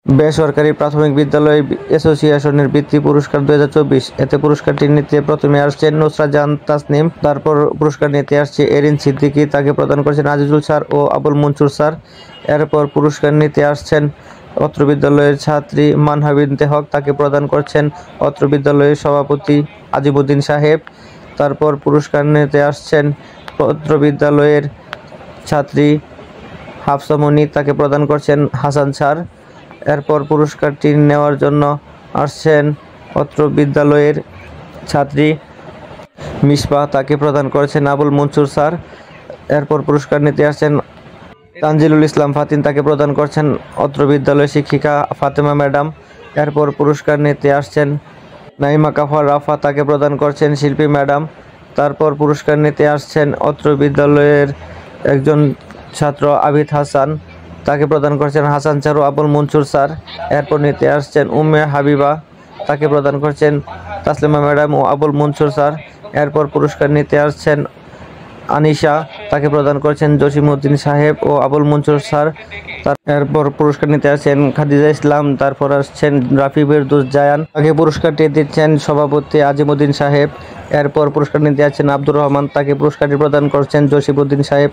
বেসরকারি প্রাথমিক বিদ্যালয় অ্যাসোসিয়েশনের বৃত্তি পুরস্কার 2024। এতে পুরস্কারটি নিতে প্রথমে আসছেন নুসরাত জাহান তাসনিম, তারপর পুরস্কার নিতে আসছে এরিন সিদ্দিকী, তাকে প্রদান করছেন আজিজুল স্যার ও আবুল মনসুর স্যার। এরপর পুরস্কার নিতে আসছেন অত্র বিদ্যালয়ের ছাত্রী মানহা বিনতে হক, তাকে প্রদান করছেন অত্র বিদ্যালয়ের সভাপতি আজিমউদ্দিন সাহেব। তারপর পুরস্কার নিতে আসছেন অত্র বিদ্যালয়ের ছাত্রী হাফসা মনি, তাকে প্রদান করছেন হাসান স্যার। এরপর পুরস্কারটি নেওয়ার জন্য আসছেন অত্র বিদ্যালয়ের ছাত্রী মিসবা, তাকে প্রদান করেছেন আবুল মনসুর স্যার। এরপর পুরস্কার নিতে আসছেন তানজিলুল ইসলাম ফাতিন, তাকে প্রদান করছেন অত্র বিদ্যালয়ের শিক্ষিকা ফাতেমা ম্যাডাম। এরপর পুরস্কার নিতে আসছেন নাইমা কাফার রাফা, তাকে প্রদান করছেন শিল্পী ম্যাডাম। তারপর পুরস্কার নিতে আসছেন অত্র বিদ্যালয়ের একজন ছাত্র আবিদ হাসান, তাকে প্রদান করছেন হাসান স্যার ও আবুল মনসুর স্যার। এরপর নিতে আসছেন উম্মে হাবিবা, তাকে প্রদান করছেন তাসলিমা ম্যাডাম ও আবুল মনসুর স্যার। এরপর পুরস্কার নিতে আসছেন আনিশা, তাকে প্রদান করছেন জসিমউদ্দিন সাহেব ও আবুল মনসুর স্যার। এরপর পুরস্কার নিতে আসছেন খাদিজা ইসলাম, তারপর আসছেন রাফি ফেরদৌস জায়ান, তাকে পুরস্কারটি দিচ্ছেন সভাপতি আজিমউদ্দিন সাহেব। এরপর পুরস্কার নিতে আসছেন আব্দুর রহমান, তাকে পুরস্কারটি প্রদান করছেন জসিমউদ্দিন সাহেব।